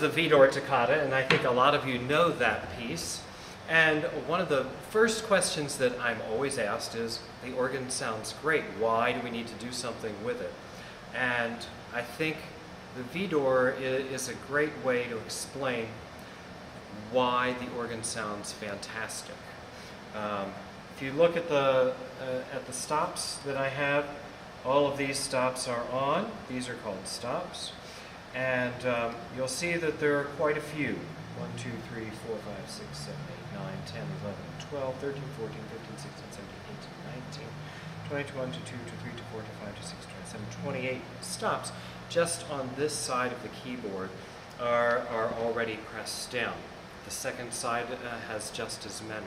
the Vidor Toccata, and I think a lot of you know that piece. And one of the first questions that I'm always asked is, the organ sounds great, why do we need to do something with it? And I think the Vidor is a great way to explain why the organ sounds fantastic. If you look at the stops that I have, all of these stops are on. These are called stops. And you'll see that there are quite a few. 1, 2, 3, 4, 5, 6, 7, 8, 9, 10, 11, 12, 13, 14, 15, 16, 17, 18, 19, 20, 21, 22, 23, 24, 25, 26, 27, 28 stops just on this side of the keyboard are already pressed down. The second side has just as many.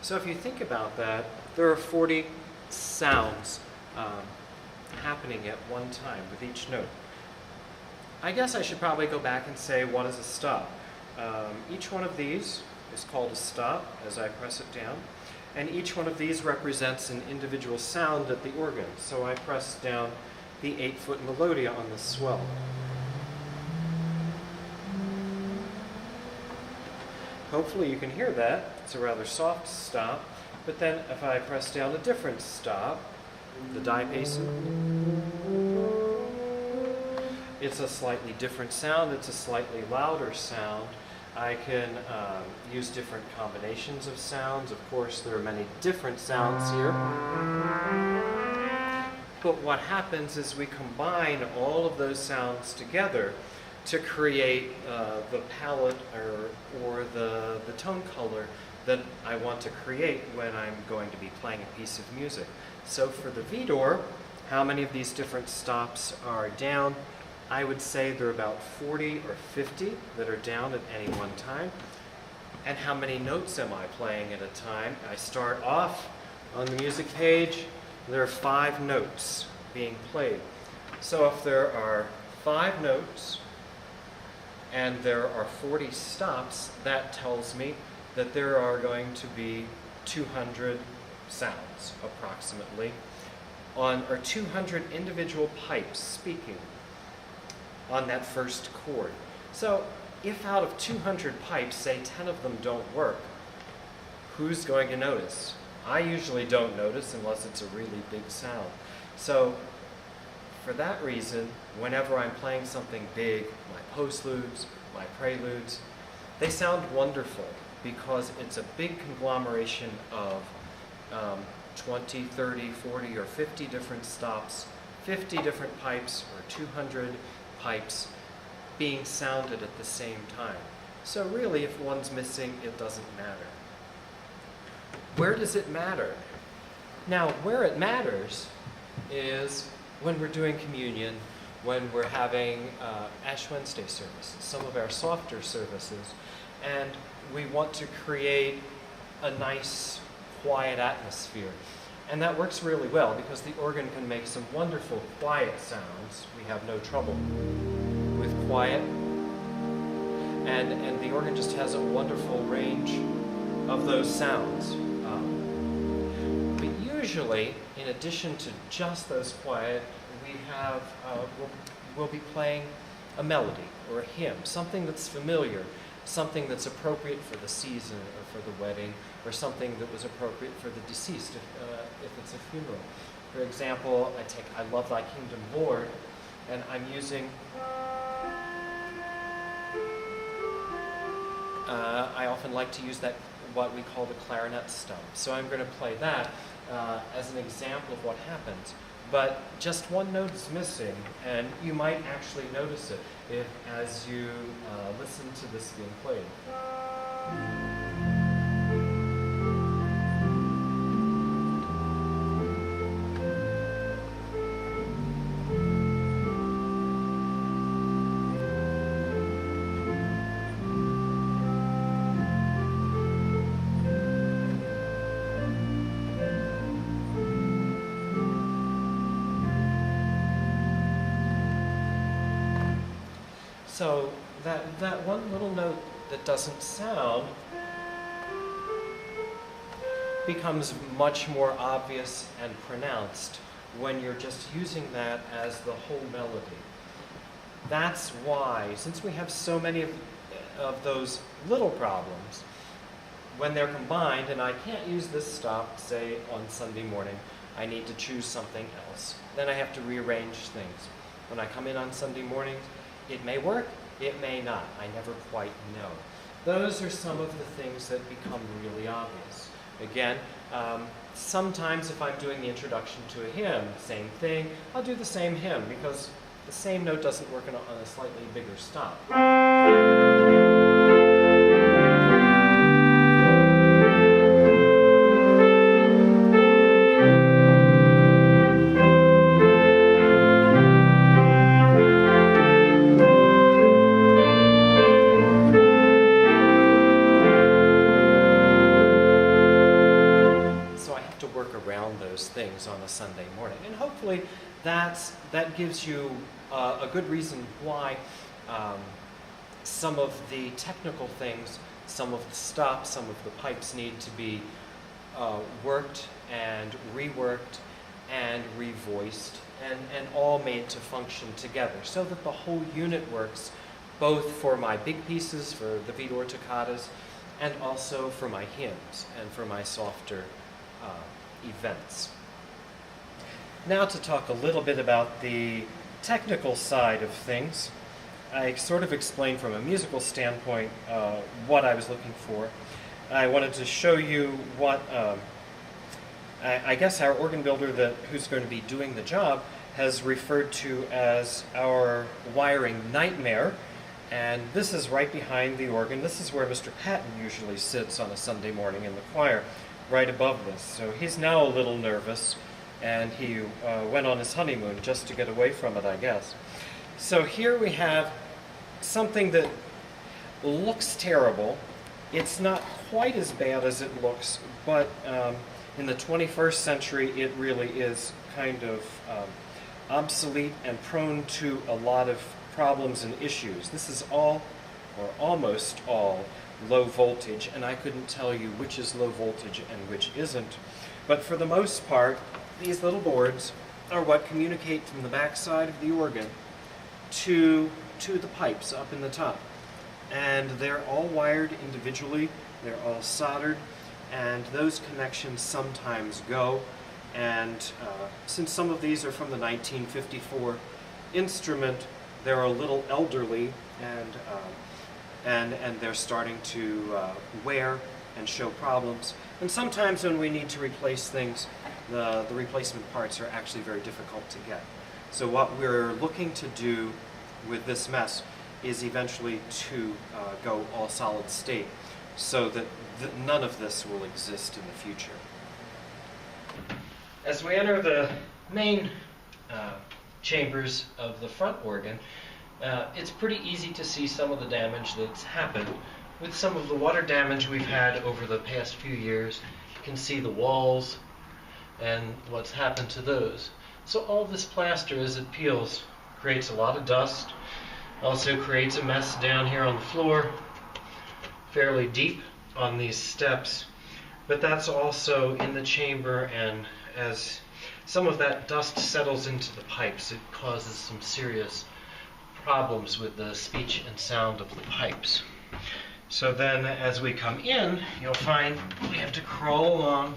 So if you think about that, there are 40 sounds happening at one time with each note. I guess I should probably go back and say, what is a stop? Each one of these is called a stop as I press it down, and each one of these represents an individual sound at the organ. So I press down the 8-foot melodia on the swell. Hopefully you can hear that. It's a rather soft stop. But then if I press down a different stop, the diapason, it's a slightly different sound. It's a slightly louder sound. I can use different combinations of sounds. Of course, there are many different sounds here. But what happens is we combine all of those sounds together to create the palette or the tone color that I want to create when I'm going to be playing a piece of music. So for the Vidor, how many of these different stops are down? I would say there are about 40 or 50 that are down at any one time. And how many notes am I playing at a time? I start off on the music page, there are 5 notes being played. So if there are 5 notes and there are 40 stops, that tells me that there are going to be 200 sounds, approximately, or 200 individual pipes speaking on that first chord. So if out of 200 pipes, say 10 of them don't work, who's going to notice? I usually don't notice unless it's a really big sound. So for that reason, whenever I'm playing something big, my postludes, my preludes, they sound wonderful because it's a big conglomeration of 20, 30, 40, or 50 different stops, 50 different pipes, or 200 pipes being sounded at the same time. So really, if one's missing, it doesn't matter. Where does it matter? Now, where it matters is when we're doing communion, when we're having Ash Wednesday services, some of our softer services, and we want to create a nice, quiet atmosphere. And that works really well because the organ can make some wonderful quiet sounds. We have no trouble with quiet. And the organ just has a wonderful range of those sounds. But usually, in addition to just those quiet, we have, we'll be playing a melody or a hymn, something that's familiar, something that's appropriate for the season or for the wedding, or something that was appropriate for the deceased if it's a funeral. For example, I Love Thy Kingdom, Lord, and I'm using, I often like to use that, what we call the clarinet stump. So I'm going to play that as an example of what happens. But just one note is missing, and you might actually notice it as you listen to this being played. So that one little note that doesn't sound becomes much more obvious and pronounced when you're just using that as the whole melody. That's why, since we have so many of those little problems, when they're combined, and I can't use this stop, say, on Sunday morning, I need to choose something else. Then I have to rearrange things. When I come in on Sunday mornings, it may work, it may not. I never quite know. Those are some of the things that become really obvious. Again, sometimes if I'm doing the introduction to a hymn, same thing, I'll do the same hymn because the same note doesn't work on a slightly bigger stop. Things on a Sunday morning, and hopefully that gives you a good reason why some of the technical things, some of the stops, some of the pipes need to be worked and reworked and revoiced and all made to function together so that the whole unit works, both for my big pieces, for the Vidor toccatas, and also for my hymns and for my softer events. Now to talk a little bit about the technical side of things. I sort of explained from a musical standpoint what I was looking for. I wanted to show you what I guess our organ builder who's going to be doing the job has referred to as our wiring nightmare. And this is right behind the organ. This is where Mr. Patton usually sits on a Sunday morning in the choir, right above this. So he's now a little nervous, and he went on his honeymoon just to get away from it, I guess. So here we have something that looks terrible. It's not quite as bad as it looks, but in the 21st century it really is kind of obsolete and prone to a lot of problems and issues. This is all, or almost all, low voltage, and I couldn't tell you which is low voltage and which isn't. But for the most part, these little boards are what communicate from the back side of the organ to the pipes up in the top. And they're all wired individually, they're all soldered, and those connections sometimes go. And since some of these are from the 1954 instrument, they're a little elderly, and they're starting to wear and show problems. And sometimes when we need to replace things, the replacement parts are actually very difficult to get. So what we're looking to do with this mess is eventually to go all solid state so that none of this will exist in the future. As we enter the main chambers of the front organ, it's pretty easy to see some of the damage that's happened. With some of the water damage we've had over the past few years, you can see the walls and what's happened to those. So all this plaster, as it peels, creates a lot of dust. Also creates a mess down here on the floor, fairly deep on these steps. But that's also in the chamber, and as some of that dust settles into the pipes, it causes some serious problems with the speech and sound of the pipes. So then as we come in, you'll find we have to crawl along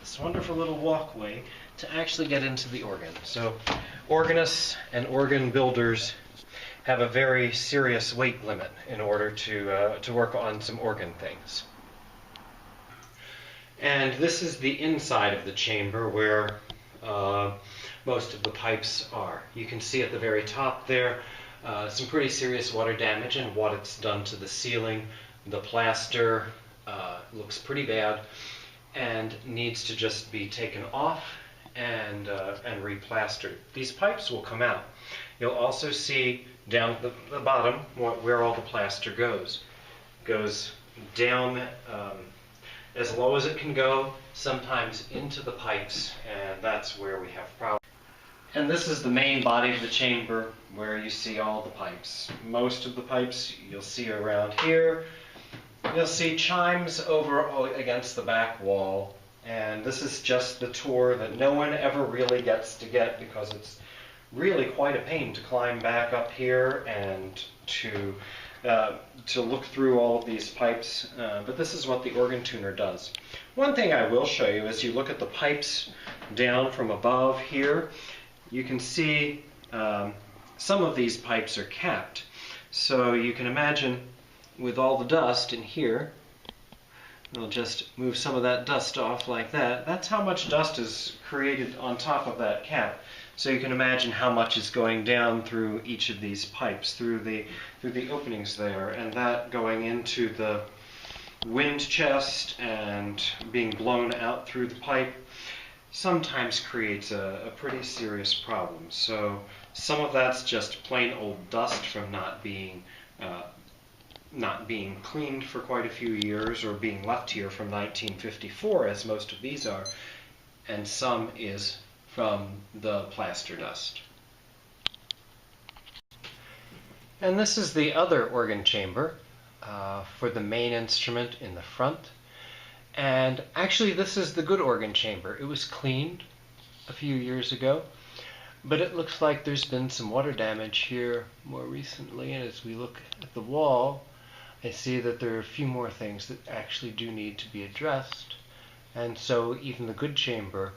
this wonderful little walkway to actually get into the organ. So organists and organ builders have a very serious weight limit in order to work on some organ things. And this is the inside of the chamber where most of the pipes are. You can see at the very top there some pretty serious water damage and what it's done to the ceiling. The plaster looks pretty bad and needs to just be taken off and replastered. These pipes will come out. You'll also see down at the bottom where all the plaster goes. It goes down as low as it can go, sometimes into the pipes, and that's where we have problems. And this is the main body of the chamber where you see all the pipes. Most of the pipes you'll see around here. You'll see chimes over against the back wall, and this is just the tour that no one ever really gets to get because it's really quite a pain to climb back up here and to to look through all of these pipes, but this is what the organ tuner does. One thing I will show you is you look at the pipes down from above here, you can see some of these pipes are capped. So you can imagine with all the dust in here, we'll just move some of that dust off like that. That's how much dust is created on top of that cap. So you can imagine how much is going down through each of these pipes, through the openings there, and that going into the wind chest and being blown out through the pipe sometimes creates a pretty serious problem. So some of that's just plain old dust from not being cleaned for quite a few years, or being left here from 1954, as most of these are, and some is from the plaster dust. And this is the other organ chamber for the main instrument in the front. And actually this is the good organ chamber. It was cleaned a few years ago, but it looks like there's been some water damage here more recently, and as we look at the wall, I see that there are a few more things that actually do need to be addressed, and so even the good chamber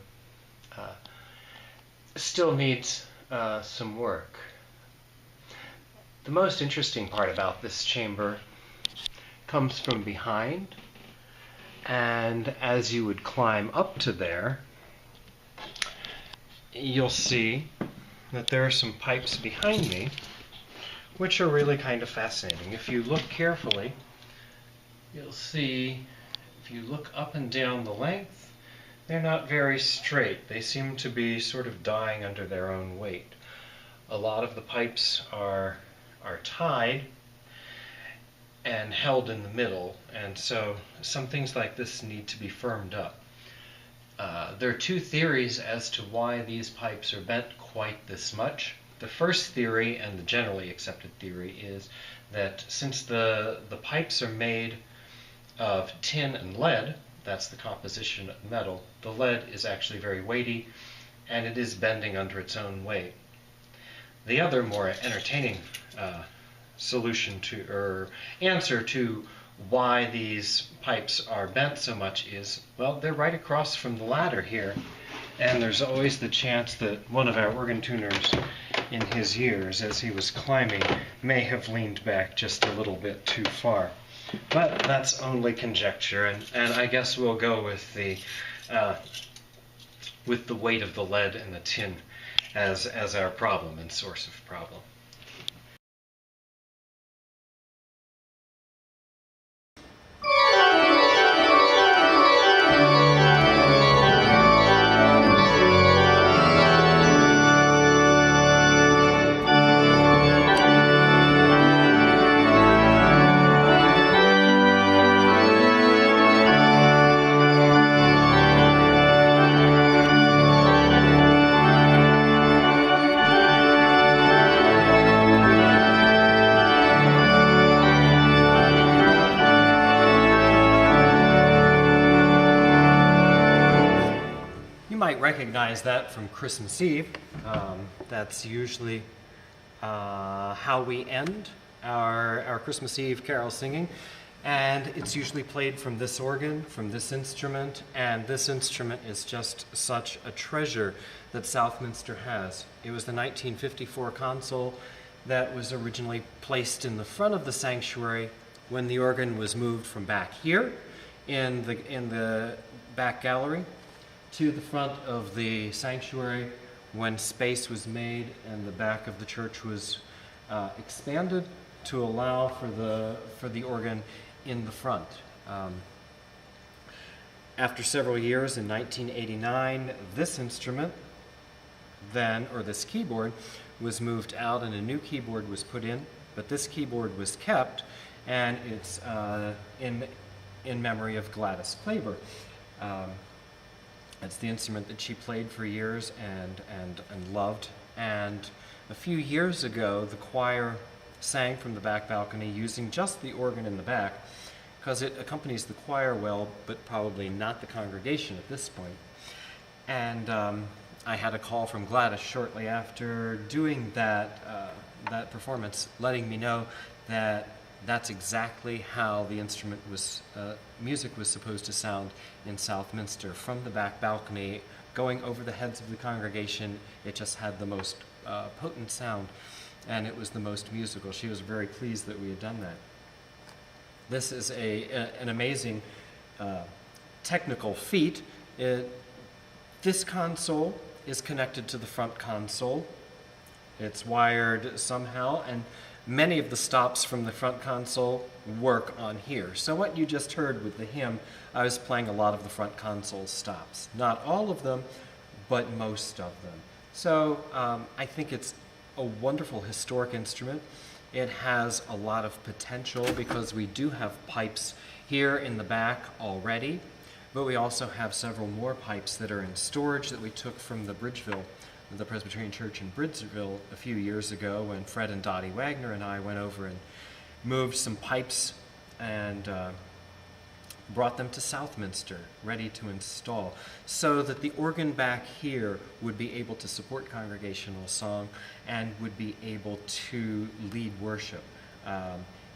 still needs some work. The most interesting part about this chamber comes from behind, and as you would climb up to there, you'll see that there are some pipes behind me which are really kind of fascinating. If you look carefully, you'll see, if you look up and down the length, they're not very straight. They seem to be sort of dying under their own weight. A lot of the pipes are tied and held in the middle, and so some things like this need to be firmed up. There are two theories as to why these pipes are bent quite this much. The first theory, and the generally accepted theory, is that since the pipes are made of tin and lead, that's the composition of metal, the lead is actually very weighty, and it is bending under its own weight. The other more entertaining solution to, or answer to why these pipes are bent so much is, well, they're right across from the ladder here, and there's always the chance that one of our organ tuners in his years, as he was climbing, may have leaned back just a little bit too far. But that's only conjecture, and I guess we'll go with the weight of the lead and the tin as our problem and source of problem. Recognize that from Christmas Eve. That's usually how we end our Christmas Eve carol singing, and it's usually played from this organ, from this instrument, and this instrument is just such a treasure that Southminster has. It was the 1954 console that was originally placed in the front of the sanctuary when the organ was moved from back here in the back gallery to the front of the sanctuary when space was made and the back of the church was expanded to allow for the organ in the front. After several years, in 1989, this instrument this keyboard was moved out and a new keyboard was put in, but this keyboard was kept, and it's in memory of Gladys Klaber. It's the instrument that she played for years and loved. And a few years ago, the choir sang from the back balcony using just the organ in the back, because it accompanies the choir well, but probably not the congregation at this point. And I had a call from Gladys shortly after doing that performance, letting me know that that's exactly how the instrument was, music was supposed to sound in Southminster. From the back balcony, going over the heads of the congregation, it just had the most potent sound, and it was the most musical. She was very pleased that we had done that. This is an amazing technical feat. This console is connected to the front console. It's wired somehow, and many of the stops from the front console work on here. So what you just heard with the hymn, I was playing a lot of the front console stops. Not all of them, but most of them. So I think it's a wonderful historic instrument. It has a lot of potential because we do have pipes here in the back already, but we also have several more pipes that are in storage that we took from the Presbyterian Church in Bridgeville a few years ago when Fred and Dottie Wagner and I went over and moved some pipes and brought them to Southminster, ready to install, so that the organ back here would be able to support congregational song and would be able to lead worship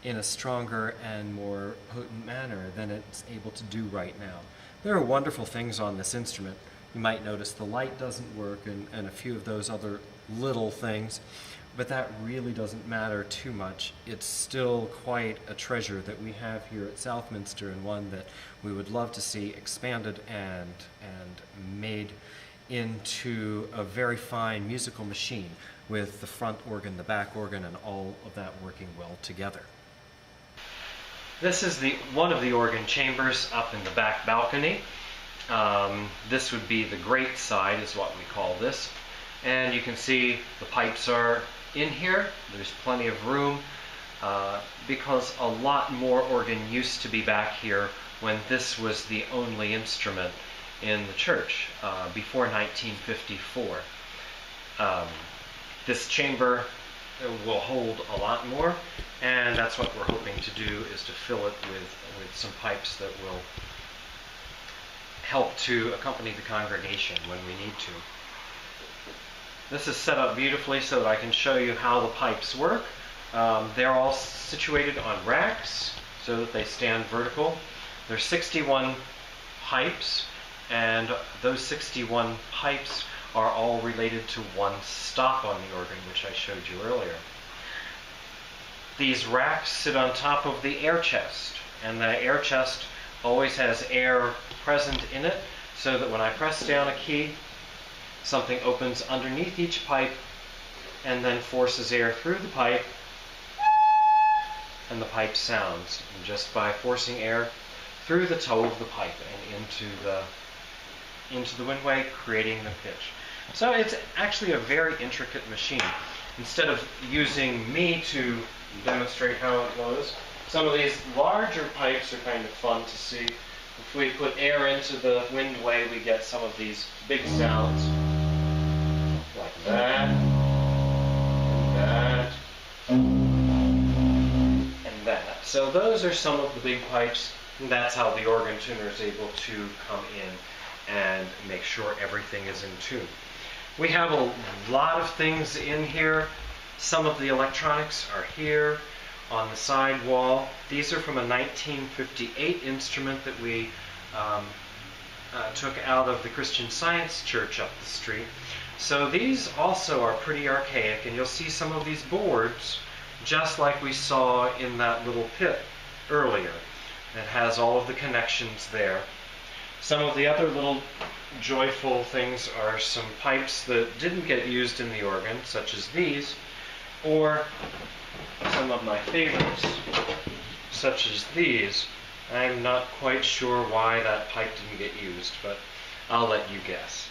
in a stronger and more potent manner than it's able to do right now. There are wonderful things on this instrument. You might notice the light doesn't work and a few of those other little things, but that really doesn't matter too much. It's still quite a treasure that we have here at Southminster, and one that we would love to see expanded and made into a very fine musical machine with the front organ, the back organ, and all of that working well together. This is one of the organ chambers up in the back balcony. This would be the great side, is what we call this. And you can see the pipes are in here. There's plenty of room because a lot more organ used to be back here when this was the only instrument in the church before 1954. This chamber will hold a lot more, and that's what we're hoping to do, is to fill it with some pipes that will help to accompany the congregation when we need to. This is set up beautifully so that I can show you how the pipes work. They're all situated on racks so that they stand vertical. There's 61 pipes, and those 61 pipes are all related to one stop on the organ, which I showed you earlier. These racks sit on top of the air chest, and the air chest always has air present in it, so that when I press down a key, something opens underneath each pipe and then forces air through the pipe, and the pipe sounds. And just by forcing air through the toe of the pipe and into the windway, creating the pitch. So it's actually a very intricate machine. Instead of using me to demonstrate how it goes, some of these larger pipes are kind of fun to see. If we put air into the windway, we get some of these big sounds, like that, and that. So those are some of the big pipes, and that's how the organ tuner is able to come in and make sure everything is in tune. We have a lot of things in here. Some of the electronics are here on the side wall. These are from a 1958 instrument that we took out of the Christian Science Church up the street. So these also are pretty archaic, and you'll see some of these boards just like we saw in that little pit earlier. It has all of the connections there. Some of the other little joyful things are some pipes that didn't get used in the organ, such as these, or some of my favorites, such as these. I'm not quite sure why that pipe didn't get used, but I'll let you guess.